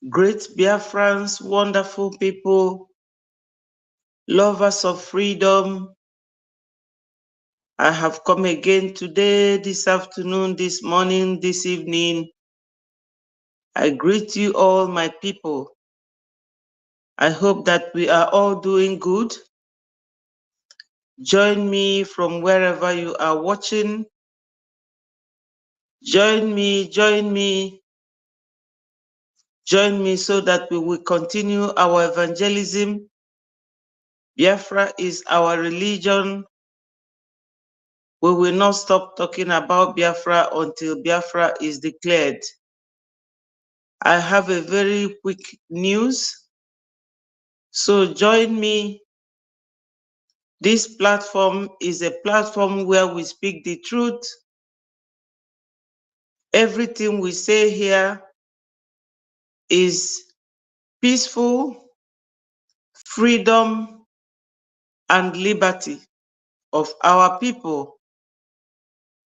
Great Biafrans, wonderful people, lovers of freedom. I have come again today, this afternoon, this morning, this evening. I greet you all, my people. I hope that we are all doing good. Join me from wherever you are watching. Join me so that we will continue our evangelism. Biafra is our religion. We will not stop talking about Biafra until Biafra is declared. I have a very quick news. So join me. This platform is a platform where we speak the truth. Everything we say here is peaceful, freedom, and liberty of our people.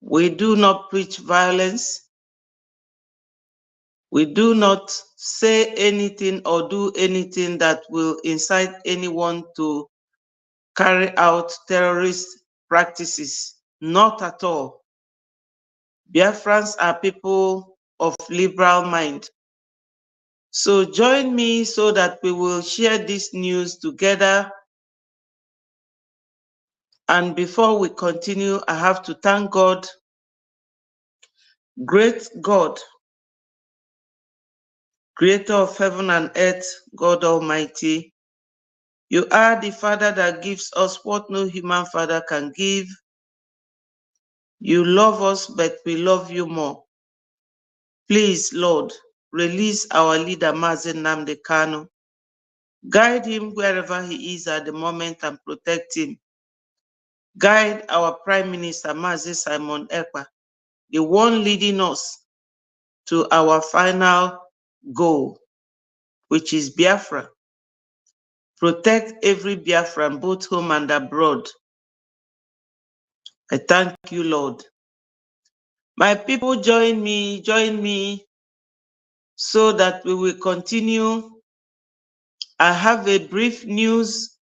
We do not preach violence. We do not say anything or do anything that will incite anyone to carry out terrorist practices. Not at all. Biafrans are people of liberal mind. So join me so that we will share this news together. And before we continue, I have to thank God, great God, creator of heaven and earth, God Almighty. You are the Father that gives us what no human father can give. You love us, but we love you more. Please, Lord, release our leader, Mazi Nnamdi Kanu. Guide him wherever he is at the moment and protect him. Guide our Prime Minister, Mazi Simon Ekpa, the one leading us to our final goal, which is Biafra. Protect every Biafran, both home and abroad. I thank you, Lord. My people, join me, so that we will continue. I have a brief news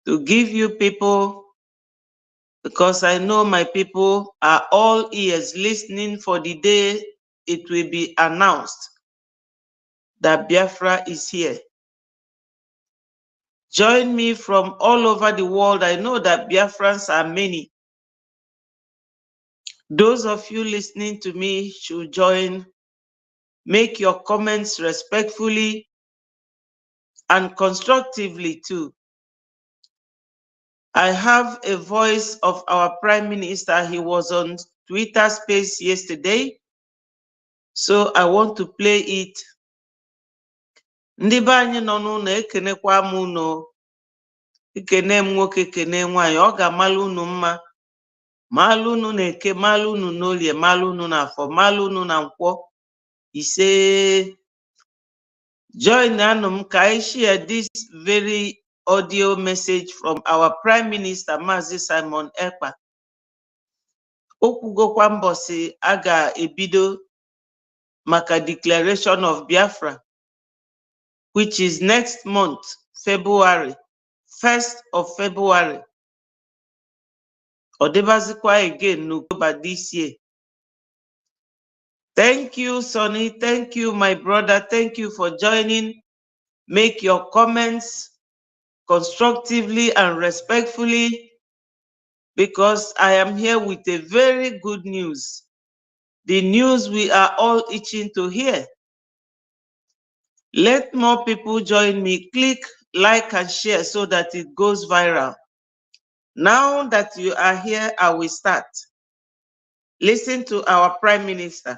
to give you people, because I know my people are all ears listening for the day it will be announced that Biafra is here. Join me from all over the world. I know that Biafrans are many. Those of you listening to me should join. Make your comments respectfully and constructively too. I have a voice of our Prime Minister. He was on Twitter Space yesterday, so I want to play it. Ndị be anyị nọ n'ụlọ ekenekwa m unu, ekene m nwoke ekene nwaanyị, ọ ga-amalụ unu mma, malụ unu na eke, malụ unu n'olie, malụ unu n'afọ, malụ unu na nkwọ. Ise, join Anum ka I share this very audio message from our Prime Minister, Mazi Simon Ekpa. Okwugokwa mbọsị a ga-ebido maka declaration of Biafra, which is next month, February, 1st of February. Odebazikwa again, October this year. Thank you, Sonny. Thank you, my brother. Thank you for joining. Make your comments constructively and respectfully, because I am here with a very good news. The news we are all itching to hear. Let more people join me. Click, like, and share so that it goes viral. Now that you are here, I will start. Listen to our Prime Minister.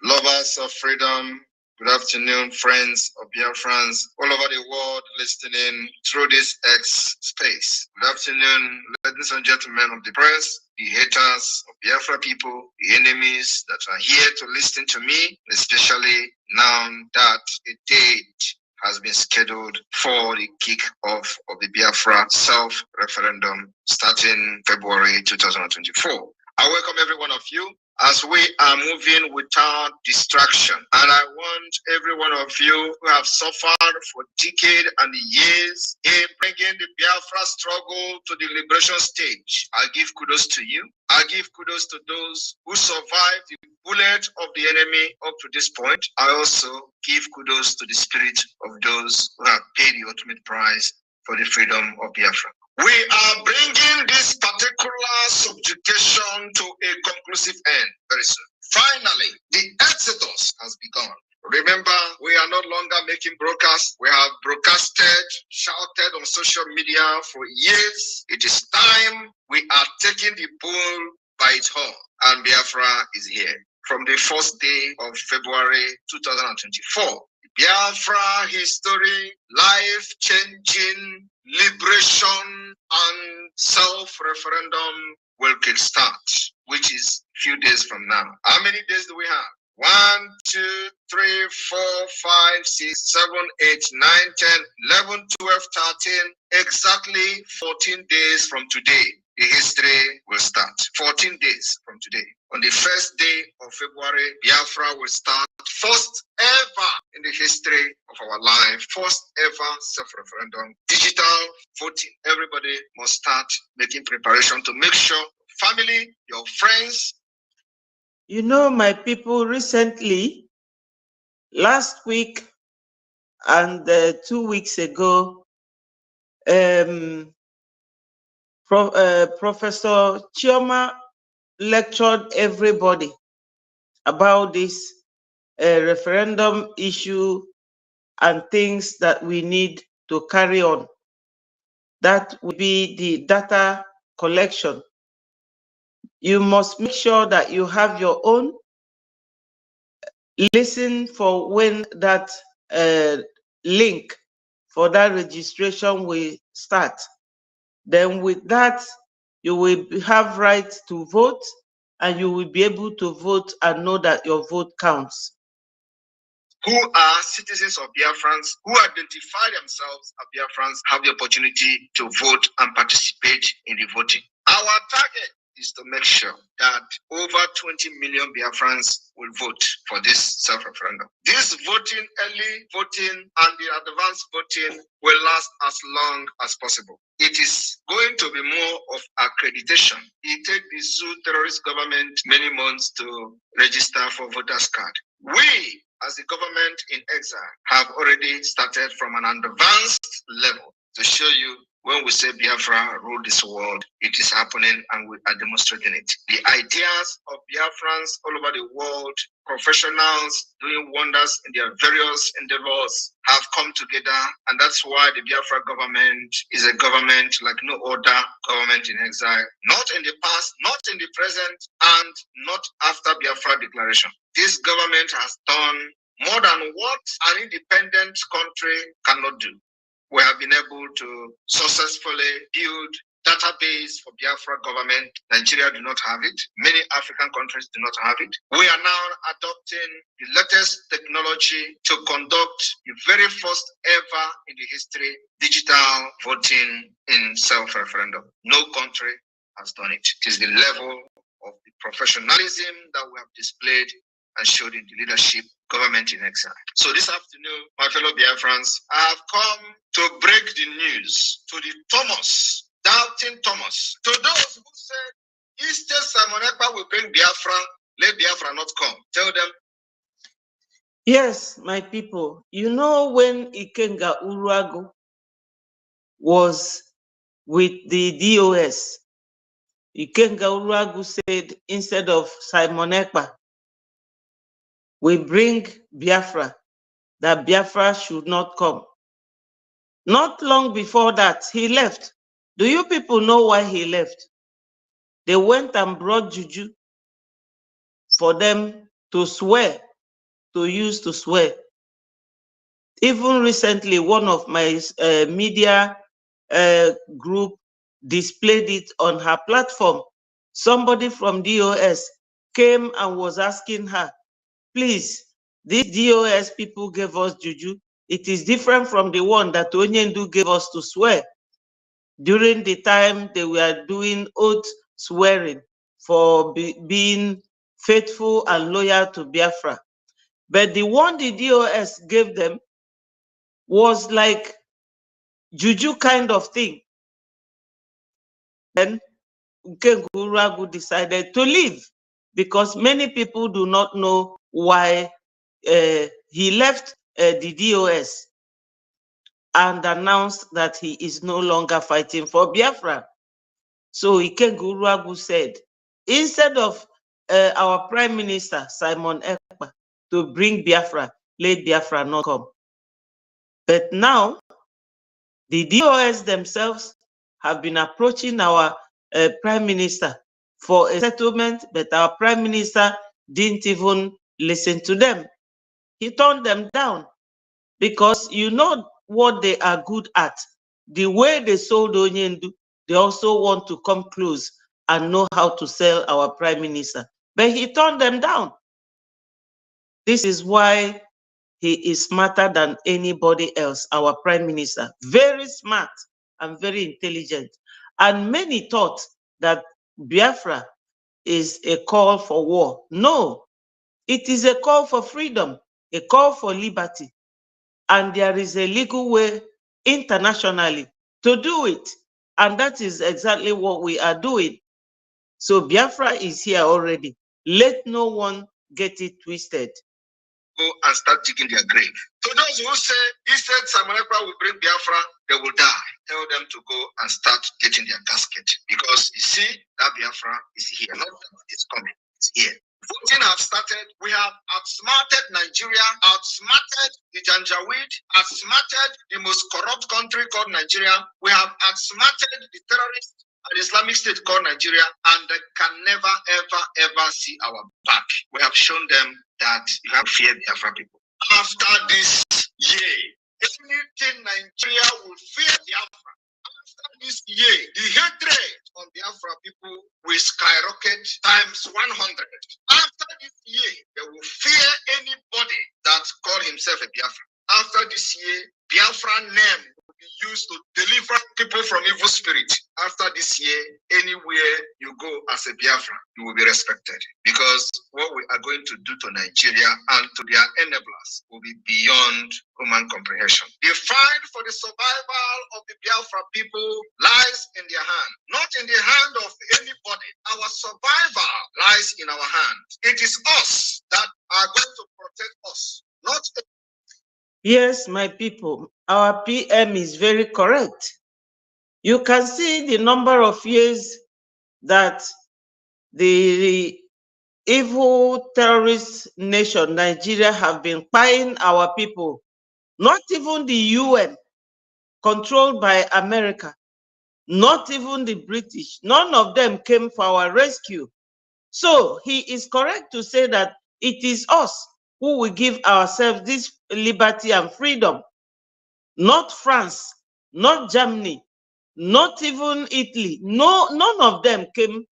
Lovers of freedom, good afternoon, friends of Biafrans all over the world listening through this X space. Good afternoon, ladies and gentlemen of the press, the haters of Biafra people, the enemies that are here to listen to me, especially now that a date has been scheduled for the kick-off of the Biafra self-referendum starting February 2024. I welcome every one of you as we are moving without distraction. And I want every one of you who have suffered for decades and years in bringing the Biafra struggle to the liberation stage. I give kudos to you. I give kudos to those who survived the bullet of the enemy up to this point. I also give kudos to the spirit of those who have paid the ultimate price for the freedom of Biafra. We are bringing this particular subjugation to a conclusive end very soon. Finally, the exodus has begun. Remember, we are no longer making broadcasts. We have broadcasted, shouted on social media for years. It is time we are taking the bull by its horn, and Biafra is here. From the first day of February 2024, Biafra history, life-changing liberation and self-referendum will kickstart, which is a few days from now. How many days do we have? 1, 2, 3, 4, 5, 6, 7, 8, 9, 10, 11, 12, 13, exactly 14 days from today. The history will start. 14 days from today. On the first day of February, Biafra will start first ever in the history of our life, first ever self-referendum, digital voting. Everybody must start making preparation to make sure family, your friends. You know, my people, recently, last week and 2 weeks ago, Professor Chioma lectured everybody about this referendum issue and things that we need to carry on. That will be the data collection. You must make sure that you have your own. Listen for when that link for that registration will start. Then with that, you will have right to vote, and you will be able to vote and know that your vote counts. Who are citizens of Biafrans, who identify themselves as Biafrans, have the opportunity to vote and participate in the voting. Our target is to make sure that over 20 million Biafrans will vote for this self-referendum. This voting, early voting, and the advanced voting will last as long as possible. It is going to be more of accreditation. It takes the Zoo terrorist government many months to register for voters' card. We, as the government in exile, have already started from an advanced level to show you when we say Biafra rule this world, it is happening and we are demonstrating it. The ideas of Biafrans all over the world, professionals doing wonders in their various endeavors, have come together, and that's why the Biafra government is a government like no other government in exile, not in the past, not in the present, and not after Biafra declaration. This government has done more than what an independent country cannot do. We have been able to successfully build database for Biafra government. Nigeria do not have it. Many African countries do not have it. We are now adopting the latest technology to conduct the very first ever in the history digital voting in self-referendum. No country has done it. It is the level of the professionalism that we have displayed and showed in the leadership government in exile. So this afternoon, my fellow Biafrans, I have come to break the news to the Thomas, doubting Thomas, to those who said, Easter Simon Ekpa will bring Biafra, let Biafra not come. Tell them. Yes, my people, you know when Ikenga Uruago was with the DOS, Ikenga Uruago said, instead of Simon Ekpa, we bring Biafra, that Biafra should not come. Not long before that, he left. Do you people know why he left? They went and brought juju for them to swear, to use to swear. Even recently, one of my media group displayed it on her platform. Somebody from DOS came and was asking her, please, these DOS people gave us juju. It is different from the one that Onyendu gave us to swear during the time they were doing oath swearing for being faithful and loyal to Biafra. But the one the DOS gave them was like juju kind of thing. Then Nkenguragu decided to leave because many people do not know why he left the DOS and announced that he is no longer fighting for Biafra. So Nkenguragu said, instead of our Prime Minister, Simon Ekpa, to bring Biafra, let Biafra not come. But now, the DOS themselves have been approaching our Prime Minister for a settlement, but our Prime Minister didn't even listen to them. He turned them down because you know what they are good at. The way they sold Onyendu, they also want to come close and know how to sell our Prime Minister. But he turned them down. This is why he is smarter than anybody else, our Prime Minister. Very smart and very intelligent. And many thought that Biafra is a call for war. No, it is a call for freedom, a call for liberty. And there is a legal way internationally to do it. And that is exactly what we are doing. So Biafra is here already. Let no one get it twisted. Go and start digging their grave. So those who say, he said Simon Ekpa will bring Biafra, they will die. Tell them to go and start getting their casket. Because you see, that Biafra is here. Not that it's coming, it's here. Voting have started. We have outsmarted Nigeria, outsmarted the Janjaweed, outsmarted the most corrupt country called Nigeria. We have outsmarted the terrorists and Islamic State called Nigeria, and they can never, ever, ever see our back. We have shown them that you have fear Biafra people. After this year, anything Nigeria will fear Biafra. After this year, the hatred on Biafra people will skyrocket times 100. After this year, they will fear anybody that call himself a Biafra. After this year, Biafra name will be used to deliver people from evil spirit. After this year, anywhere you go as a Biafra, you will be respected. Because what we are going to do to Nigeria and to their enablers will be beyond human comprehension. The fight for the survival of the Biafra people lies in their hand, not in the hand of anybody. Our survival lies in our hand. It is us that are going to protect us, not. Yes, my people, our PM is very correct. You can see the number of years that the evil terrorist nation, Nigeria, have been buying our people. Not even the UN, controlled by America, not even the British, none of them came for our rescue. So he is correct to say that it is us who will give ourselves this liberty and freedom. Not France, not Germany, not even Italy. No, none of them came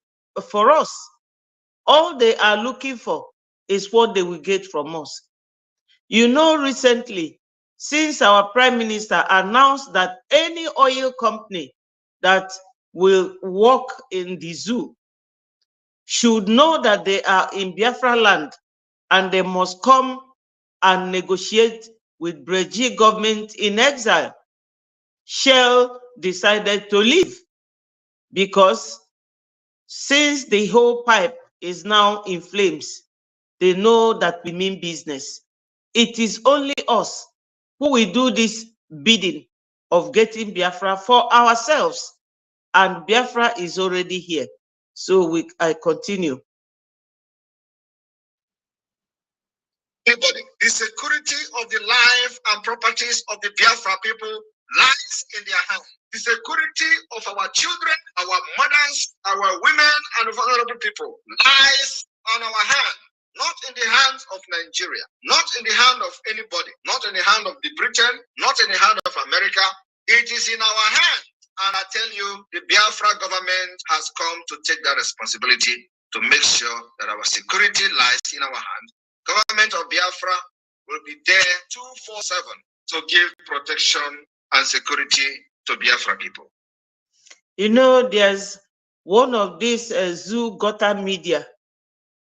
for us. All they are looking for is what they will get from us. You know, recently, since our Prime Minister announced that any oil company that will work in the zoo should know that they are in Biafra land and they must come and negotiate with Breji government in exile. Shell decided to leave because since the whole pipe is now in flames, they know that we mean business. It is only us who will do this bidding of getting Biafra for ourselves. And Biafra is already here. So I continue. Anybody. The security of the life and properties of the Biafra people lies in their hands. The security of our children, our mothers, our women, and vulnerable people lies on our hand. Not in the hands of Nigeria, not in the hand of anybody, not in the hand of the Britain, not in the hand of America. It is in our hand. And I tell you, the Biafra government has come to take that responsibility to make sure that our security lies in our hands. Government of Biafra will be there 24/7 to give protection and security to Biafra people. You know, there's one of these zoo gutter media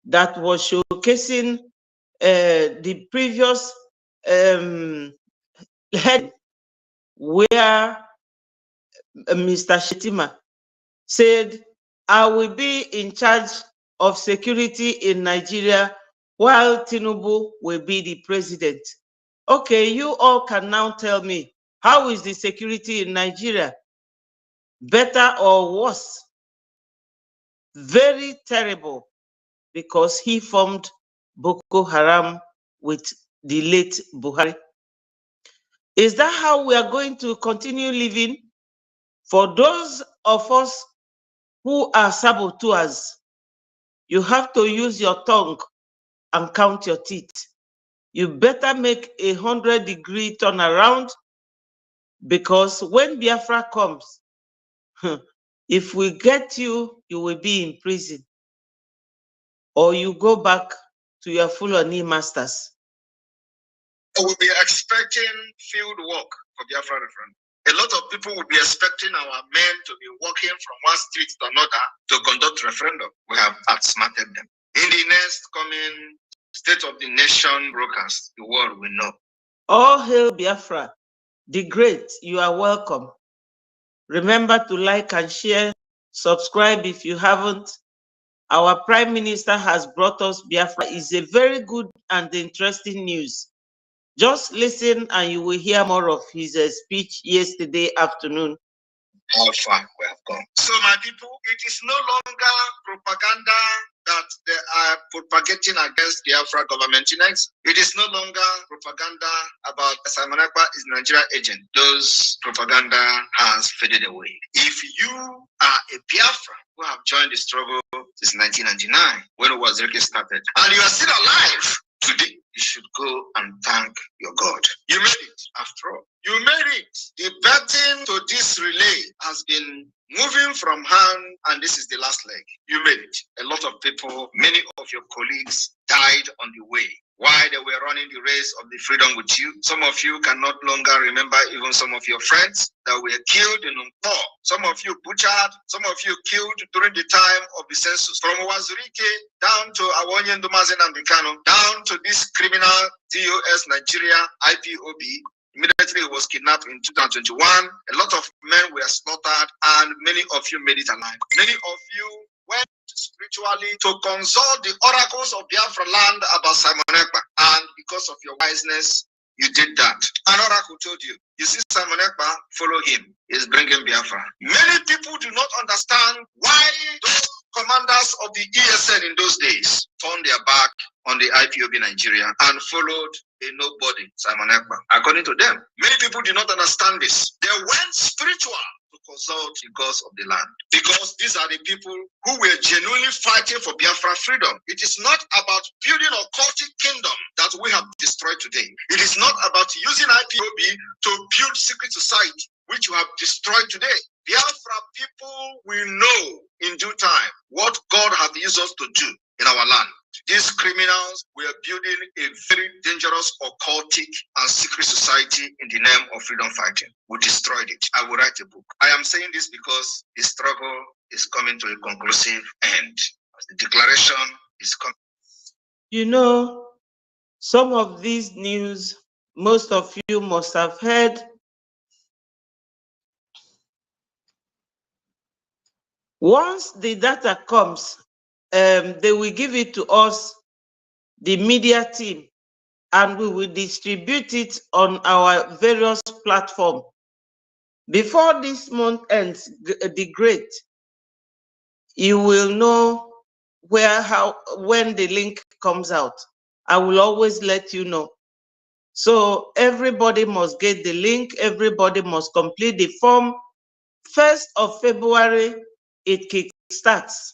that was showcasing the previous head, where Mr. Shetima said, I will be in charge of security in Nigeria while Tinubu will be the president. Okay, you all can now tell me, how is the security in Nigeria? Better or worse? Very terrible, because he formed Boko Haram with the late Buhari. Is that how we are going to continue living? For those of us who are saboteurs, you have to use your tongue and count your teeth. You better make 100-degree turnaround, because when Biafra comes, if we get you, you will be in prison, or you go back to your Fulani masters. We'll be expecting field work for Biafra referendum. A lot of people will be expecting our men to be walking from one street to another to conduct referendum. We have outsmarted them. In the next coming State of the Nation broadcast, the world will know. All hail Biafra, the great. You are welcome. Remember to like and share. Subscribe if you haven't. Our Prime Minister has brought us Biafra. Is a very good and interesting news. Just listen and you will hear more of his speech yesterday afternoon. How far we have gone. So my people, it is no longer propaganda that they are propagating against the Biafra government next. It is no longer propaganda about Simon Ekpa is Nigeria agent. Those propaganda has faded away. If you are a Biafra who have joined the struggle since 1999, when it was really started, and you are still alive today, you should go and thank your God. You made it, after all. You made it. The burden to this relay has been moving from hand, and this is the last leg. You made it. A lot of people, many of your colleagues died on the way while they were running the race of the freedom with you. Some of you can no longer remember even some of your friends that were killed in Umpo. Some of you butchered, some of you killed during the time of the census. From Wazirike down to Awonye Ndumazen and Bikano, down to this criminal TOS Nigeria IPOB. Immediately he was kidnapped in 2021. A lot of men were slaughtered, and many of you made it alive. Many of you went spiritually to consult the oracles of Biafra land about Simon Ekpa, and because of your wiseness, you did that. An oracle told you, you see Simon Ekpa, follow him. He's bringing Biafra. Many people do not understand why those commanders of the ESN in those days turned their back on the IPOB Nigeria and followed a nobody, Simon Ekpa. According to them, many people do not understand this. They went spiritual to consult the gods of the land, because these are the people who were genuinely fighting for Biafra freedom. It is not about building a cultic kingdom that we have destroyed today. It is not about using IPOB to build secret society, which you have destroyed today. Biafra people will know in due time what God has used us to do in our land. These criminals were building a very dangerous occultic and secret society in the name of freedom fighting. We destroyed it. I will write a book. I am saying this because the struggle is coming to a conclusive end. The declaration is coming. You know, some of these news, most of you must have heard. Once the data comes, they will give it to us, the media team, and we will distribute it on our various platforms. Before this month ends, the great, you will know when the link comes out. I will always let you know. So everybody must get the link. Everybody must complete the form. 1st of February, it kickstarts.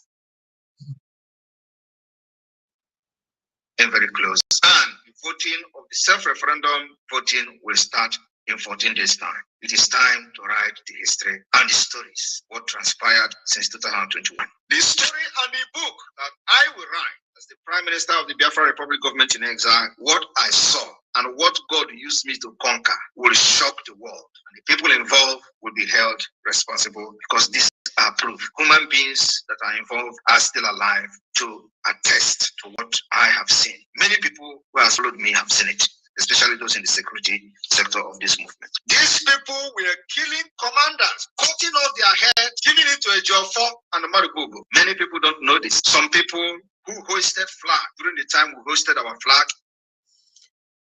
Very close. And the voting of the self-referendum voting will start in 14 days' time. It is time to write the history and the stories, what transpired since 2021. The story and the book that I will write as the Prime Minister of the Biafra Republic government in exile, what I saw and what God used me to conquer will shock the world. And the people involved will will be held responsible, because these are proof. Human beings that are involved are still alive to attest to what I have seen. Many people who have followed me have seen it, especially those in the security sector of this movement. These people were killing commanders, cutting off their head, giving it to a Jofo and a Marububu. Many people don't know this. Some people who hoisted flag during the time we hoisted our flag.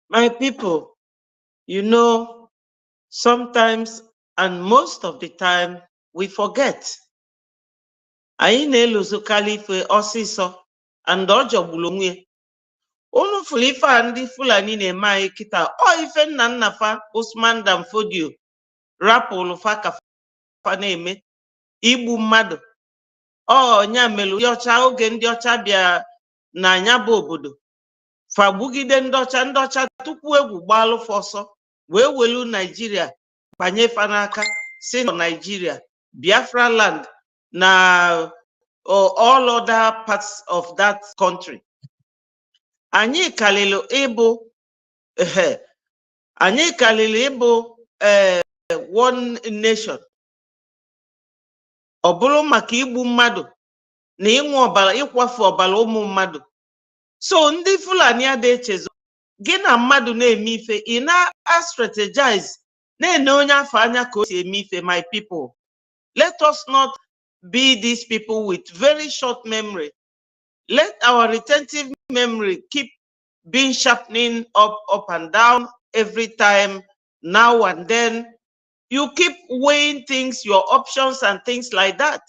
My people, you know, sometimes and most of the time we forget. Anyị na-elozokali ife ọsịsọ and ọ jọgburu onwe. Unu fụrụ ife a ndị Fulani na-eme anyị kịta, ọ ife nna nna fa Usman Dan Fodio rapụrụ fa ka fa na-eme igbu mmadụ. Ọ nya melụ ndị ọcha oge ndị ọcha bịa na nya bụ obodo fa gbugide ndị ọcha tupu egwu gbalụ fa ọsọ wee welu Nigeria banye fa n'aka si na Nigeria, Biafra land na all other parts of that country. Anyị kalịlụ ịbụ one nation. Ọ bụrụ maka igbu mmadụ na ịnwụ ọbara, ịkwafu ọbara ụmụ mmadụ. So ndị Fulani adị echezo gị na mmadụ na-eme ife, ị na-strategize na-ene onye afọ anya ka o si eme ife. My people, let us not be these people with very short memory. Let our retentive memory keep being sharpening up and down every time, now and then. You keep weighing things, your options and things like that.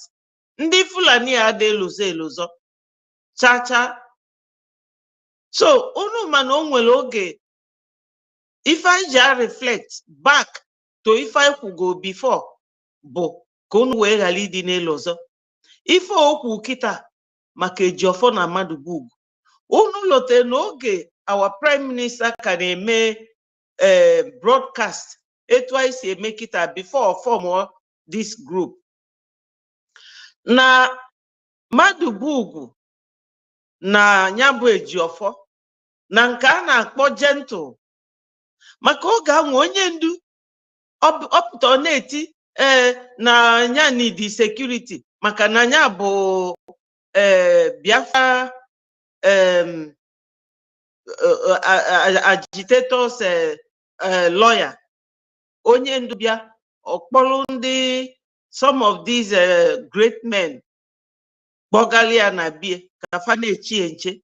Ndị Fulani adị eluzo cha. So unu mana o nwere oge if I just reflect back to if I could go before bụ ka unu wee ghara ịdị n'elu ọzọ. Ife okwu kịta maka Ejiofor na Madubugu, unu lote n'oge our prime minister ka na-eme broadcast etu anyị si eme kịta before form this group. Na Madubugu na nya bụ Ejiofor na nke a na-akpọ gentle, maka oge ahụ onye ndu ọpụta na-eti na nya need security maka na nya bụ Biafra agitators lawyer. Onye ndu bịa ọkpọrọ ndị some of these great men kpọgalia na bie ka fa na-echi nche.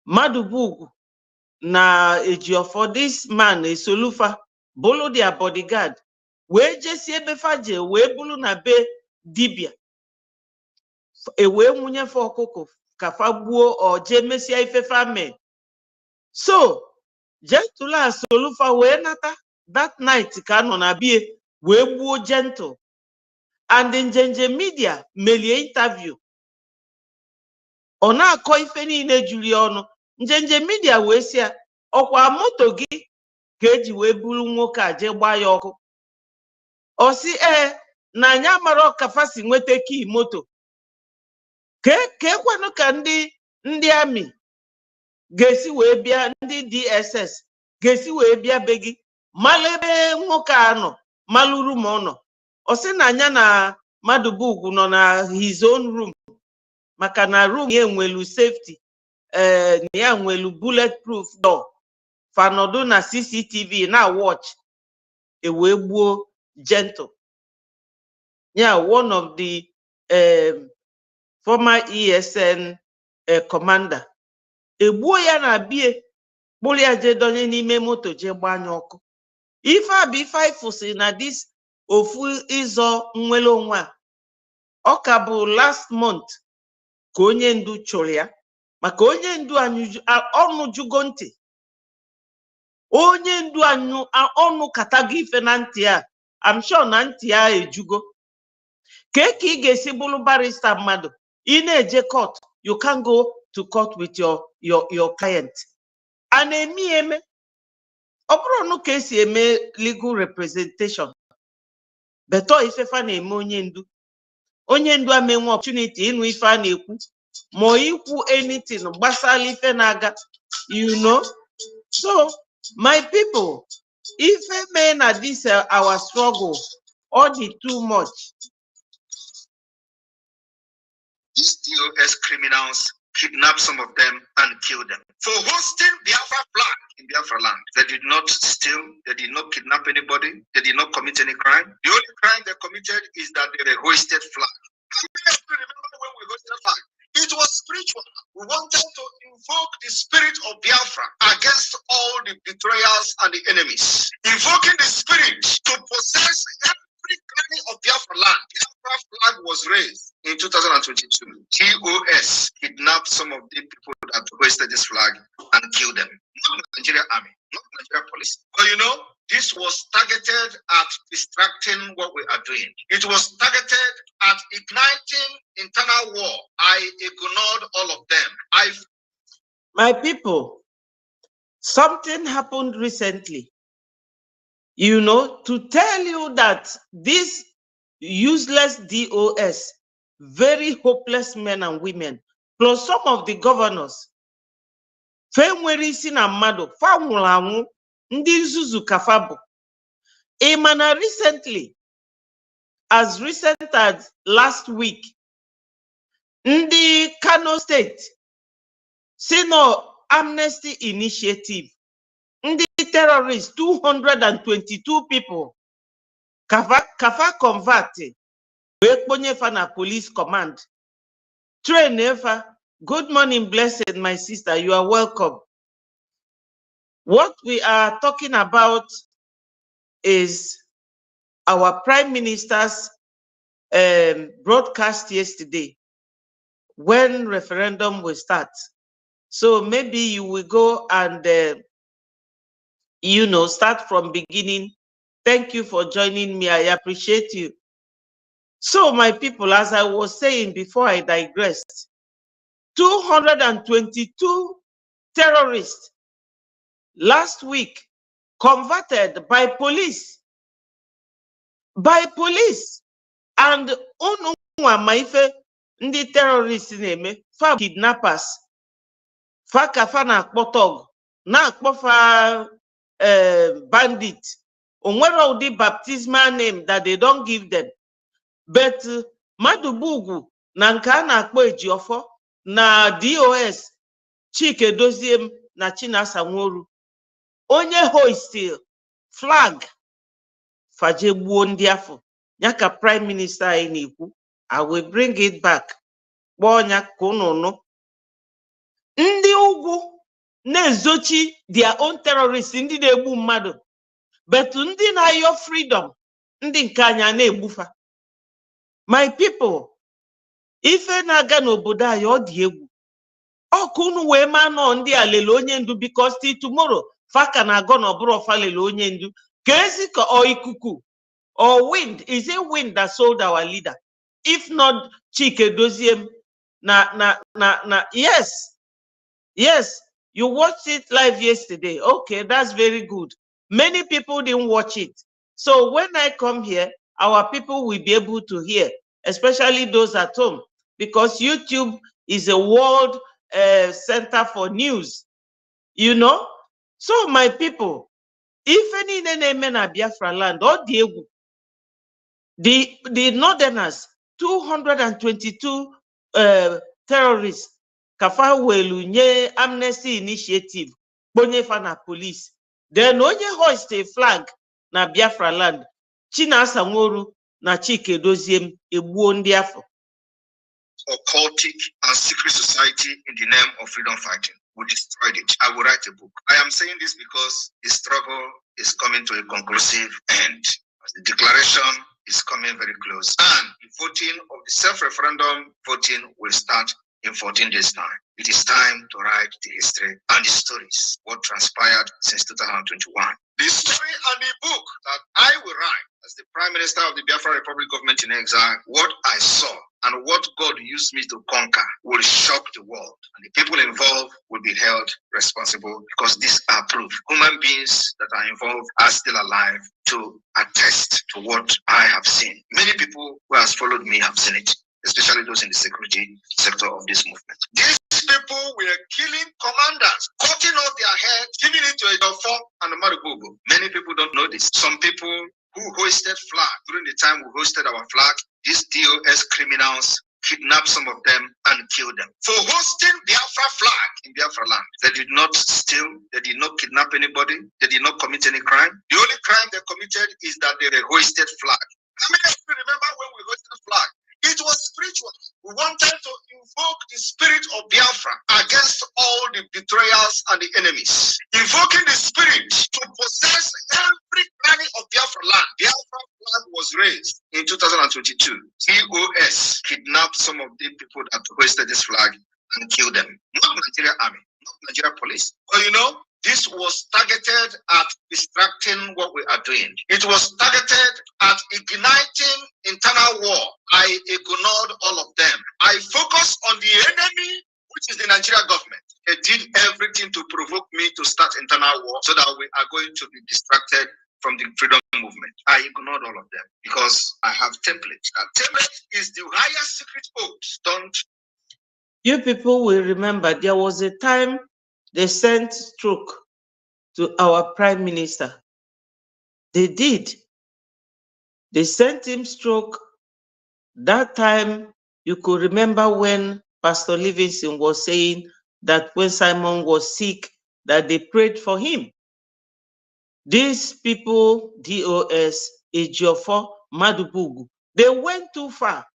Madubugu na Ejiofor, this man Esolufa bụrụ their bodyguard wee jesi ebe faje wee bụrụ na be dibia wee nwunye fa ọkụkọ ka fa gbuo o jee mesia ife fame. So Gentula Esolufa wee nata that night ka nọ na bie wee gbuo Gentle, and njenje media melie interview ọ na-akọ ife niile juru ọnụ. Njenje media wee sị ya ọkwa moto gị ka eji wee buru nwoke a jee gbaa ya ọkụ. Ọ sị na anyị amara ọkafa si nweta kii moto ka ekwenụ ka ndị amị ga-esi wee bịa, ndị DSS ga-esi wee bịa be gị malụ ebe nwoke a nọ malụrụ ma ọ nọ. Ọ sị na anya na Madubugu nọ na his own room maka na room ya nwelu safety, na ya nwelu bulletproof door, fanodo na CCTV na watch wee gbuo Gentle. Yeah, one of the former ESN commander. Egbuo ya na bie kpụrụ ya je donye n'ime moto je gbanye ọkụ. Ife a bụ ife anyị na this ofu ịzọ nnwere onwe a. Ọ ka bụ last month ka onye ndu chụrụ ya maka onye ndu ọnụ jugo ntị. Onye ndu ọnụ katago ife na ntị a, I'm sure na ntị a ejugo. Ka ị ga-esi bụrụ barrister mmadụ ị na-eje court, you can go to court with your client. A na-eme eme ọ bụrụ nụ ka esi eme legal representation. Beto ifefa na-eme onye ndu amenwe opportunity ịnụ ife a na-ekwu ma ikwu anything gbasara ife na-aga, you know. So my people, ife mee na this our struggle all the too much. These DOS criminals kidnapped some of them and killed them. For hosting Biafra flag in Biafra land, they did not steal, they did not kidnap anybody, they did not commit any crime. The only crime they committed is that they hoisted flag. I remember when we hosted flag. It was spiritual. We wanted to invoke the spirit of Biafra against all the betrayals and the enemies. Invoking the spirit to possess every cranny of Biafra land. Biafra flag was raised in 2022. TOS kidnapped some of the people that hoisted this flag and killed them. Not the Nigerian army, not the Nigerian police. But you know, this was targeted at distracting what we are doing. It was targeted at igniting internal war. I ignored all of them. My people, something happened recently, you know, to tell you that this useless DOS, very hopeless men and women, plus some of the governors, Emana recently, as recent as last week, the Kano State, Sino Amnesty Initiative, the terrorists, 222 people, kafa converted, na police command, train ever. Good morning, blessed, my sister, you are welcome. What we are talking about is our Prime Minister's broadcast yesterday when referendum will start. So maybe you will go and you know, start from beginning. Thank you for joining me. I appreciate you. So my people, as I was saying before I digressed, 222 terrorists last week converted by police. And maife ndi terrorists neme fa kidnappers fa kafa na akpotog na akpofa bandit onwere the baptismal name that they don't give them, but madubugu na nke a na-akpọ Ejiofọ na DOS Chike Doziem na Chinasa Nworu onye hoistil flag fajegbuo ndị afọ yaka Prime Minister anyị na-ekwu. I will bring it back. Bonya kununu. Ndi ugwu na-ezochi their own terrorists, ndi na-egbu mmadụ, but ndi na-ayọ freedom, ndi nke anya na-egbufa. My people, ife na-aga n'obodo anyị ọ dị egwu. Ọkụ wee ma nọ ndị a lele onye ndu, because till tomorrow faka na-agọ n'ọbụrụ ọfa lele onye ndu. Ka ezi ka ọ ikuku or wind, is it wind that sold our leader? If not Chike Doziem, yes, you watched it live yesterday. Okay, that's very good. Many people didn't watch it. So when I come here, our people will be able to hear, especially those at home, because YouTube is a world center for news, you know. So my people, if any name na Biafra land or the northerners, 222 terrorists, kafa welu nye Amnesty Initiative, bonyefa na police. Then onye hoist a flag na Biafra land, Chinasa Nworu na Chike Doziem egbuo ndị afọ. Occultic and secret society in the name of freedom fighting. We destroyed it. I will write a book. I am saying this because the struggle is coming to a conclusive end. The declaration is coming very close. And the voting of the self-referendum voting will start in 14 days' time. It is time to write the history and the stories, what transpired since 2021. The story and the book that I will write as the Prime Minister of the Biafra Republic government in exile, what I saw and what God used me to conquer will shock the world. And the people involved will be held responsible because these are proof. Human beings that are involved are still alive to attest to what I have seen. Many people who have followed me have seen it, especially those in the security sector of this movement. These people were killing commanders, cutting off their heads, giving it to a Ejiofor and a Marububu. Many people don't know this. Some people who hoisted flag. During the time we hoisted our flag, these DOS criminals kidnapped some of them and killed them. For hosting Biafra flag in Biafra land, they did not steal, they did not kidnap anybody, they did not commit any crime. The only crime they committed is that they hoisted flag. How many of you remember when we hoisted flag? It was spiritual. We wanted to invoke the spirit of Biafra against all the betrayals and the enemies. Invoking the spirit to possess every planning of Biafra land. Biafra flag was raised in 2022. DOS kidnapped some of the people that hoisted this flag and killed them. Not Nigeria Army, not Nigeria Police. But you know, this was targeted at distracting what we are doing. It was targeted at igniting internal war. I ignored all of them. I focused on the enemy, which is the Nigeria government. They did everything to provoke me to start internal war so that we are going to be distracted from the freedom movement. I ignored all of them because I have templates. And template is the highest secret oath. Don't. You people will remember there was a time they sent stroke to our prime minister. They did. They sent him stroke. That time, you could remember when Pastor Livingston was saying that when Simon was sick, that they prayed for him. These people, DOS, Ejiofor, Madubugu, they went too far.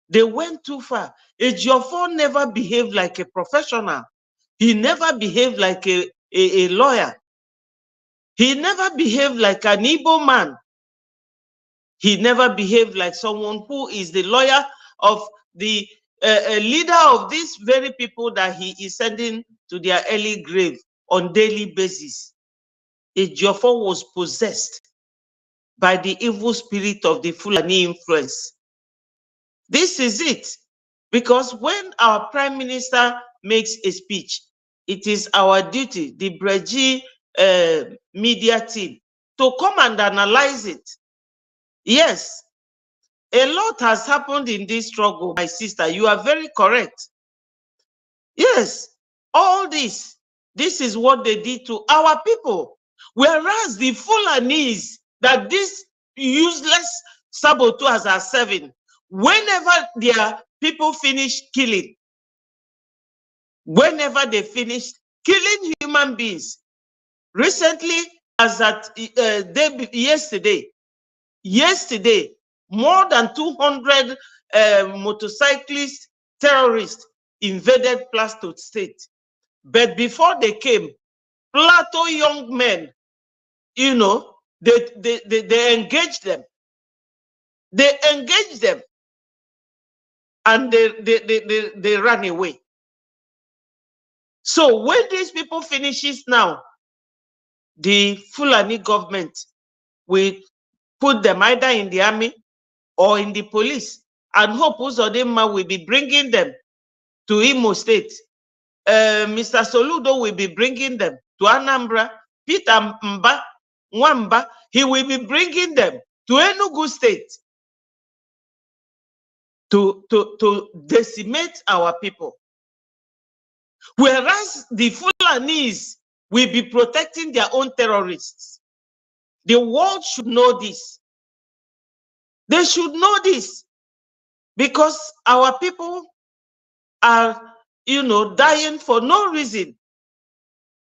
They went too far. Ejiofor never behaved like a professional. He never behaved like a lawyer. He never behaved like an Igbo man. He never behaved like someone who is the lawyer of the leader of these very people that he is sending to their early grave on daily basis. Ejiofor was possessed by the evil spirit of the Fulani influence. This is it. Because when our prime minister makes a speech, it is our duty, the Breji media team, to come and analyze it. Yes, a lot has happened in this struggle, my sister. You are very correct. Yes, all this is what they did to our people. Whereas the Fulanis that these useless saboteurs are serving, whenever their people finish killing, whenever they finish killing human beings, recently, as at yesterday, more than 200 motorcyclist terrorists invaded Plateau State. But before they came, Plateau young men, you know, they engaged them. They engaged them and they ran away. So when these people finishes now, the Fulani government will put them either in the army or in the police, and hope Uzodinma will be bringing them to Imo State. Mr. Soludo will be bringing them to Anambra. Peter Mwamba, he will be bringing them to Enugu State to decimate our people. Whereas the Fulanis will be protecting their own terrorists. The world should know this. They should know this, because our people are, you know, dying for no reason.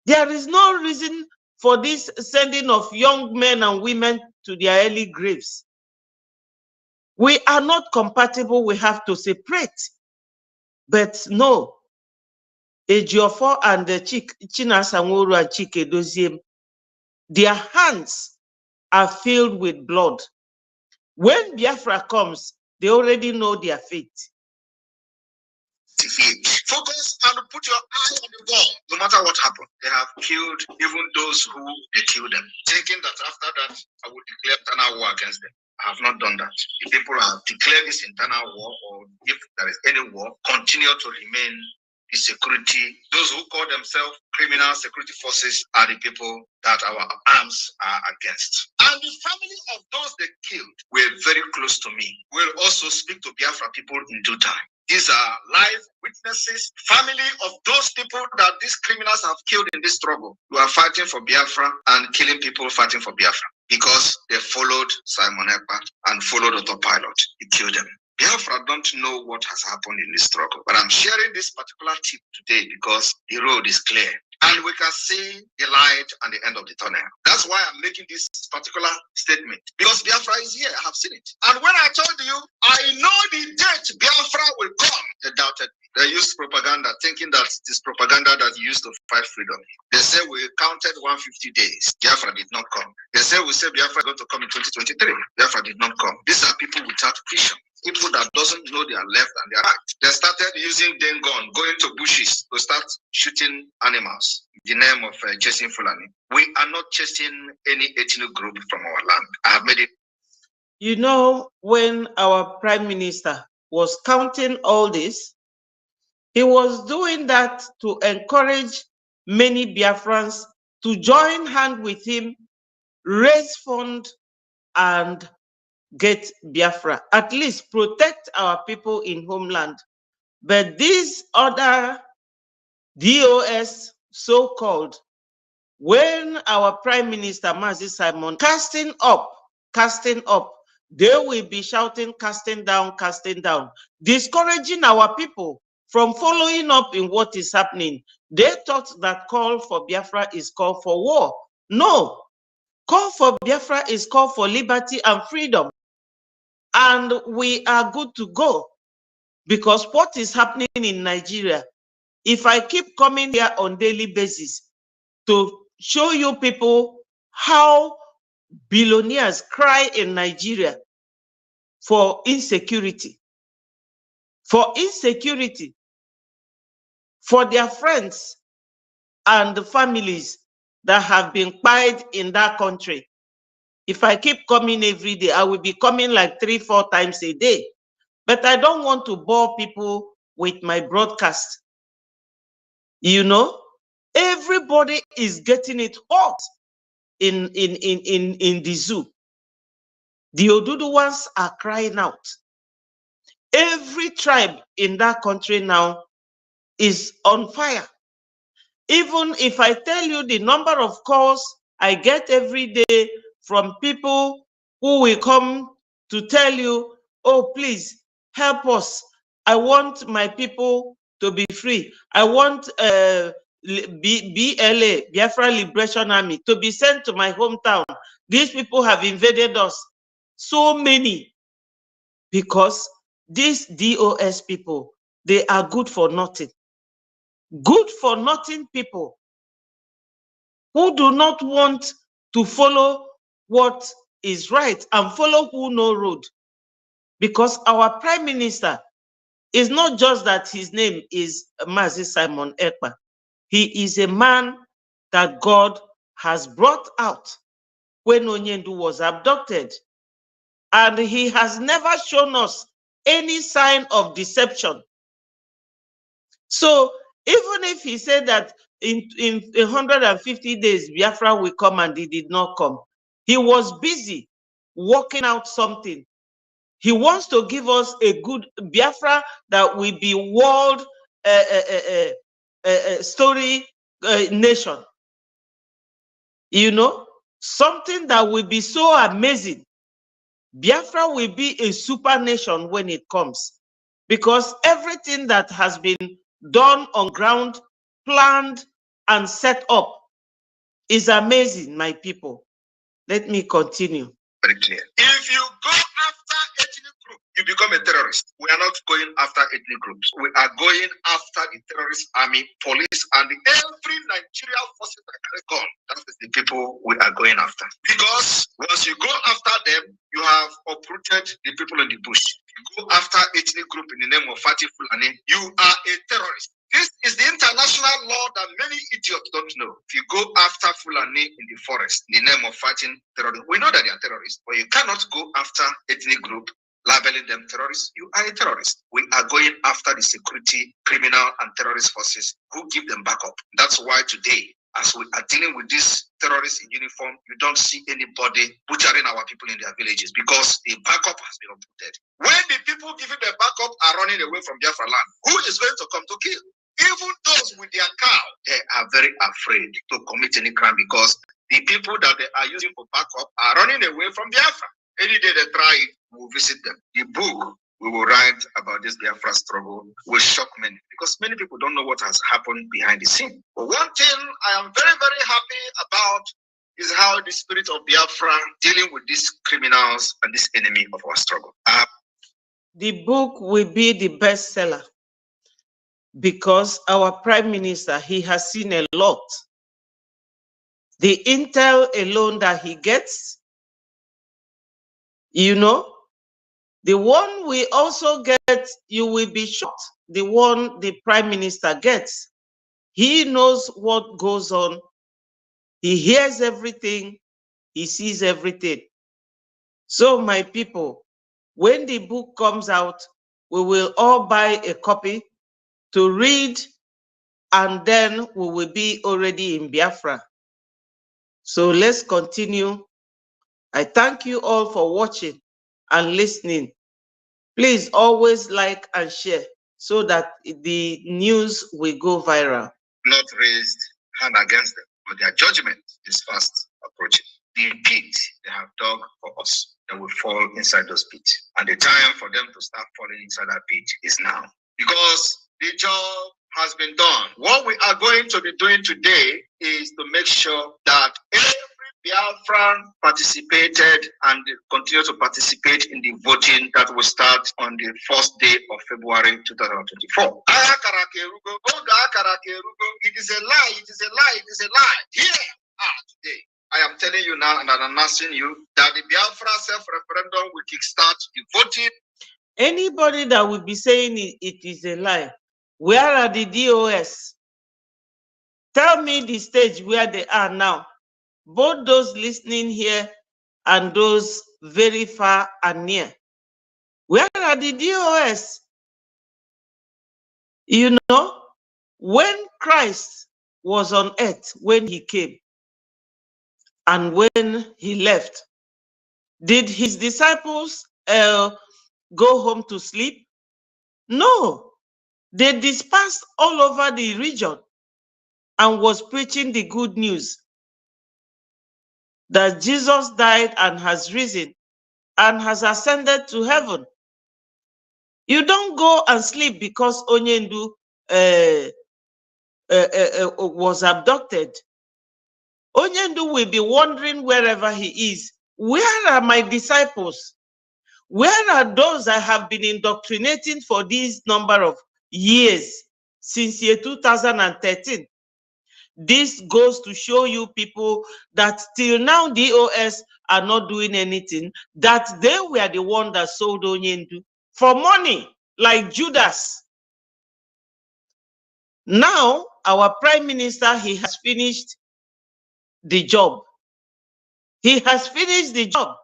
There is no reason for this sending of young men and women to their early graves. We are not compatible. We have to separate. But no, Ejiofor and the Chinasa Nworu and Chike Doziem, their hands are filled with blood. When Biafra comes, they already know their fate. Focus and put your eye on the ball. No matter what happened, they have killed even those who they killed them, thinking that after that I would declare internal war against them. I have not done that. The people have declared this internal war, or if there is any war, continue to remain the security. Those who call themselves criminal security forces are the people that our arms are against. And the family of those they killed were very close to me. We'll also speak to Biafra people in due time. These are live witnesses, family of those people that these criminals have killed in this struggle. We are fighting for Biafra and killing people fighting for Biafra. because they followed Simon Ekpa and followed autopilot. He killed them. Biafra don't know what has happened in this struggle, but I'm sharing this particular tip today because the road is clear and we can see the light and the end of the tunnel. That's why I'm making this particular statement, because Biafra is here. I have seen it. And when I told you, I know the date Biafra will come, they doubted me. They used propaganda, thinking that it is propaganda that used to fight freedom. They say we counted 150 days. Biafra did not come. They say we said Biafra is going to come in 2023. Biafra did not come. These are people without vision. People that doesn't know their left and their right. They started using den gun, going to bushes to start shooting animals in the name of chasing Fulani. We are not chasing any ethnic group from our land. I have made it. You know, when our prime minister was counting all this, he was doing that to encourage many Biafrans to join hand with him, raise funds, and get Biafra, at least protect our people in homeland. But these other DOS, so-called, when our Prime Minister, Mazi Simon, casting up, they will be shouting, casting down, discouraging our people from following up in what is happening. They thought that call for Biafra is call for war. No, call for Biafra is call for liberty and freedom. And we are good to go, because what is happening in Nigeria, if I keep coming here on daily basis to show you people how billionaires cry in Nigeria for insecurity, for their friends and the families that have been killed in that country. If I keep coming every day, I will be coming like 3-4 times a day. But I don't want to bore people with my broadcast. You know, everybody is getting it hot in the zoo. The Odudu ones are crying out. Every tribe in that country now is on fire. Even if I tell you the number of calls I get every day from people who will come to tell you, oh, please help us. I want my people to be free. I want BLA, Biafra Liberation Army, to be sent to my hometown. These people have invaded us. So many. Because these DOS people, they are good for nothing. Good for nothing people who do not want to follow what is right and follow who know road. Because our prime minister is not just that his name is Mazi Simon Ekpa. He is a man that God has brought out when Onyendu was abducted. And he has never shown us any sign of deception. So even if he said that in 150 days, Biafra will come and he did not come, he was busy working out something. He wants to give us a good Biafra that will be world story nation. You know, something that will be so amazing. Biafra will be a super nation when it comes, because everything that has been done on ground, planned and set up is amazing, my people. Let me continue. Very clear. If you go after ethnic group, you become a terrorist. We are not going after ethnic groups. We are going after the terrorist army, police, and every Nigerian forces that carry gun. That is the people we are going after. Because once you go after them, you have uprooted the people in the bush. You go after ethnic group in the name of Fatih Fulani, you are a terrorist. This is the international law that many idiots don't know. If you go after Fulani in the forest in the name of fighting terrorism, we know that they are terrorists, but you cannot go after ethnic group, labeling them terrorists. You are a terrorist. We are going after the security, criminal, and terrorist forces who give them backup. That's why today, as we are dealing with these terrorists in uniform, you don't see anybody butchering our people in their villages because the backup has been uprooted. When the people giving the backup are running away from Biafra land, who is going to come to kill? Even those with their cow, they are very afraid to commit any crime because The people that they are using for backup are running away from Biafra. Any day they try it, we will visit them. The book we will write about this Biafra struggle will shock many, because many people don't know what has happened behind the scene. But one thing I am very, very happy about is how the spirit of Biafra dealing with these criminals and this enemy of our struggle. The book will be the bestseller because our Prime Minister, he has seen a lot. The intel alone that he gets, you know, the one we also get, you will be shocked. The one the Prime Minister gets, he knows what goes on. He hears everything. He sees everything. So my people, when the book comes out, we will all buy a copy to read, and then we will be already in Biafra. So let's continue. I thank you all for watching and listening. Please always like and share so that the news will go viral. Not raised hand against them, but their judgment is fast approaching. The pit they have dug for us, they will fall inside those pits. And the time for them to start falling inside that pit is now. Because the job has been done. What we are going to be doing today is to make sure that every Biafran participated and continue to participate in the voting that will start on the first day of February 2024. It is a lie, it is a lie, it is a lie. Here today, I am telling you now and I'm announcing you that the Biafra self-referendum will kickstart the voting. Anybody that will be saying it is a lie, where are the DOS? Tell me the stage where they are now. Both those listening here and those very far and near. Where are the DOS? You know, when Christ was on earth, when he came and when he left, did his disciples go home to sleep? No. They dispersed all over the region and was preaching the good news that Jesus died and has risen and has ascended to heaven. You don't go and sleep because Onyendu was abducted. Onyendu will be wondering wherever he is, where are my disciples? Where are those I have been indoctrinating for this number of years, since year 2013? This goes to show you people that till now DOS are not doing anything, that they were the one that sold Onyendu for money, like Judas. Now, our Prime Minister, he has finished the job. He has finished the job.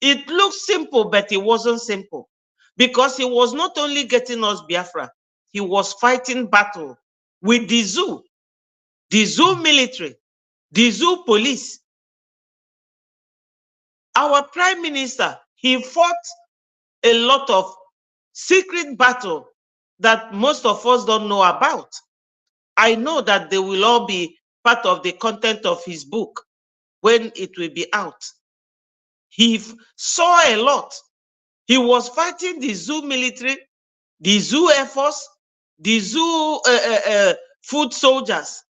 It looks simple, but it wasn't simple. Because he was not only getting us Biafra, he was fighting battle with the zoo military, the zoo police. Our Prime Minister, he fought a lot of secret battle that most of us don't know about. I know that they will all be part of the content of his book when it will be out. He saw a lot. He was fighting the zoo military, the zoo air force, the zoo foot soldiers,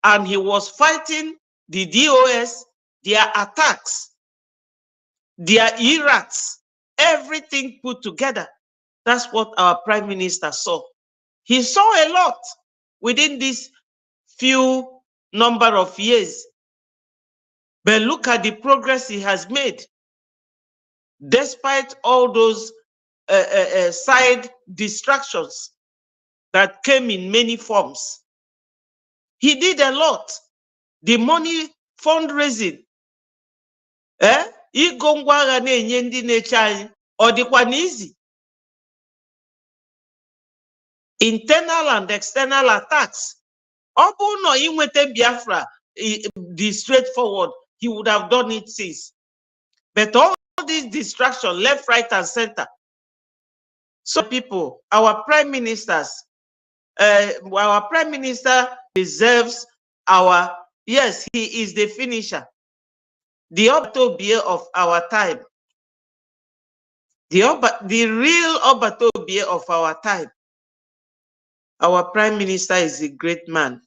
and he was fighting the DOS, their attacks, their Iraqs, everything put together. That's what our Prime Minister saw. He saw a lot within this few number of years. But look at the progress he has made. Despite all those side distractions that came in many forms. He did a lot. The money fundraising. Igo ngwa agha na-enye ndị na-eche anyị, ọ dịkwa n'easy. Internal and external attacks. Ọ bụ na inwete Biafra, the straightforward, he would have done it since. But all these distractions, left, right, and center. So people, our prime minister deserves our Yes, he is the finisher. The Obatobie of our time. The real Obatobie of our time. Our Prime Minister is a great man.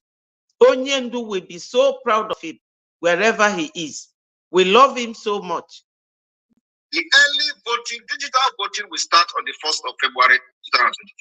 Onyendu will be so proud of him wherever he is. We love him so much. The early voting, digital voting will start on the 1st of February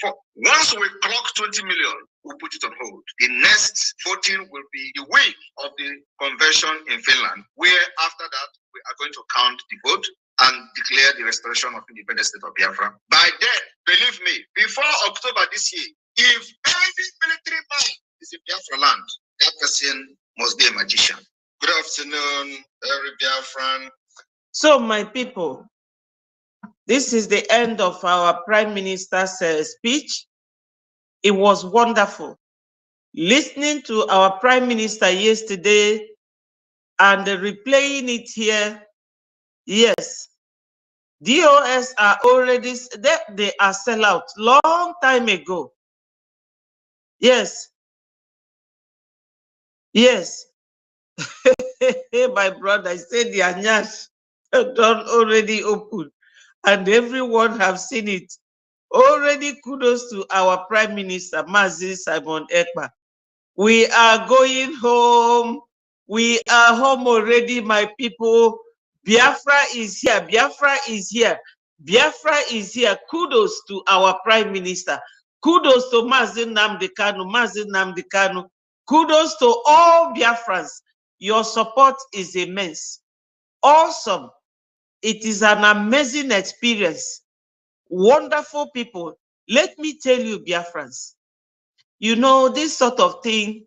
2024. Once we clock 20 million, we'll put it on hold. The next voting will be the week of the convention in Finland, where after that, we are going to count the vote and declare the restoration of independent state of Biafra. By then, believe me, before October this year, if any military man is in Biafra land, that person must be a magician. Good afternoon, every Biafran. So, my people, this is the end of our Prime Minister's speech. It was wonderful. Listening to our Prime Minister yesterday and replaying it here, yes, DOS are already, they are sell out long time ago. Yes. Yes. My brother said the Anyash done already open and everyone have seen it. Already kudos to our Prime Minister, Mazi Simon Ekpa. We are going home. We are home already, my people. Biafra is here. Biafra is here. Biafra is here. Kudos to our Prime Minister. Kudos to Mazi Nnamdi Kanu. Mazi Nnamdi Kanu. Kudos to all Biafrans. Your support is immense. Awesome. It is an amazing experience. Wonderful people. Let me tell you, Biafrans, you know, this sort of thing,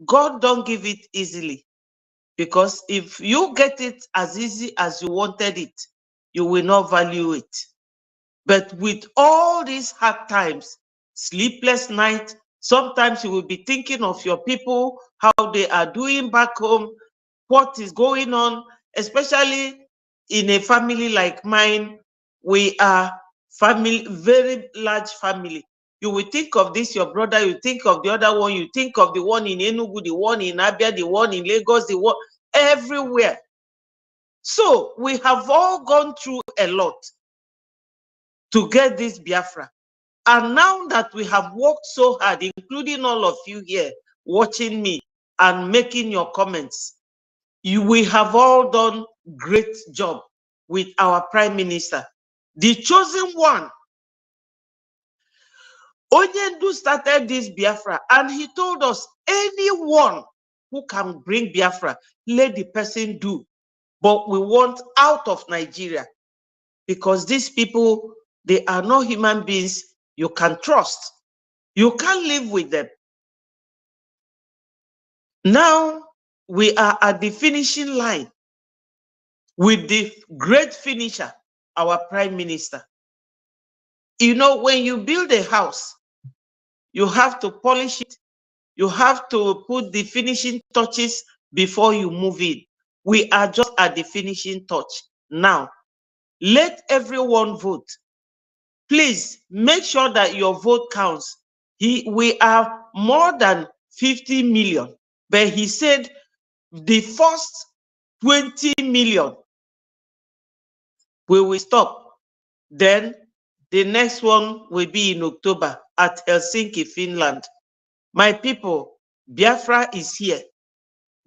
God don't give it easily. Because if you get it as easy as you wanted it, you will not value it. But with all these hard times, sleepless night, sometimes you will be thinking of your people, how they are doing back home, what is going on, especially in a family like mine. We are family, very large family. You will think of this, your brother, you think of the other one, you think of the one in Enugu, the one in Abia, the one in Lagos, the one everywhere. So we have all gone through a lot to get this Biafra. And now that we have worked so hard, including all of you here watching me and making your comments, we have all done great job with our Prime Minister, the chosen one. Onyendu started this Biafra and he told us anyone who can bring Biafra, let the person do. But we want out of Nigeria because these people, they are not human beings you can trust. You can't live with them. Now we are at the finishing line with the great finisher, our Prime Minister. You know, when you build a house, you have to polish it. You have to put the finishing touches before you move in. We are just at the finishing touch. Now, let everyone vote. Please make sure that your vote counts. We are more than 50 million, but he said the first 20 million we will stop. Then the next one will be in October at Helsinki, Finland. My people, Biafra is here.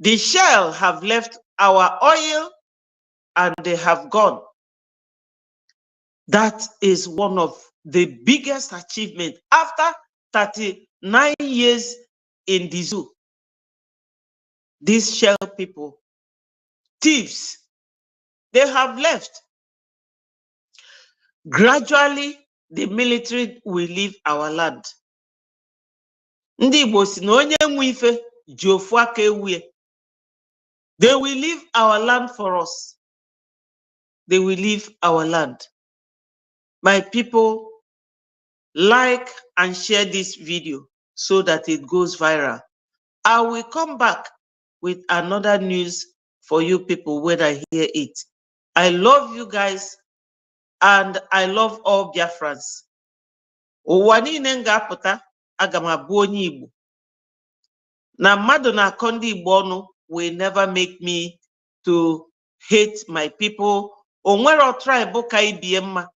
The Shell have left our oil and they have gone. That is one of the biggest achievements after 39 years in the zoo. These Shell people, thieves, they have left. Gradually, the military will leave our land. Ndị Igbo si na onye nwe ife ji ofu aka ewuye. They will leave our land for us. They will leave our land. My people, like and share this video so that it goes viral. I will come back with another news for you people when I hear it. I love you guys and I love all Biafrans. Ụwa niile m ga-apụta, aga m abụ onye Igbo. Na mmadụ na-akọ ndị Igbo ọnụ will never make me to hate my people. Onwero tribe ka ibiema.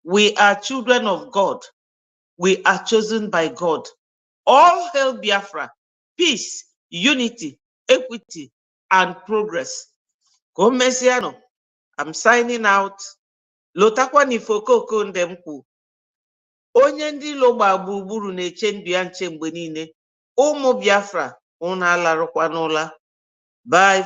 We are children of God. We are chosen by God. All hail Biafra. Peace, unity, equity, and progress. Komesiano. I'm signing out. Lotakwa nifokoko ndemku. Onye ndị ilo gba gburugburu na-eche ndụ ya nche mgbe niile. Ụmụ Biafra, unu alarụkwa n'ụla. Bye.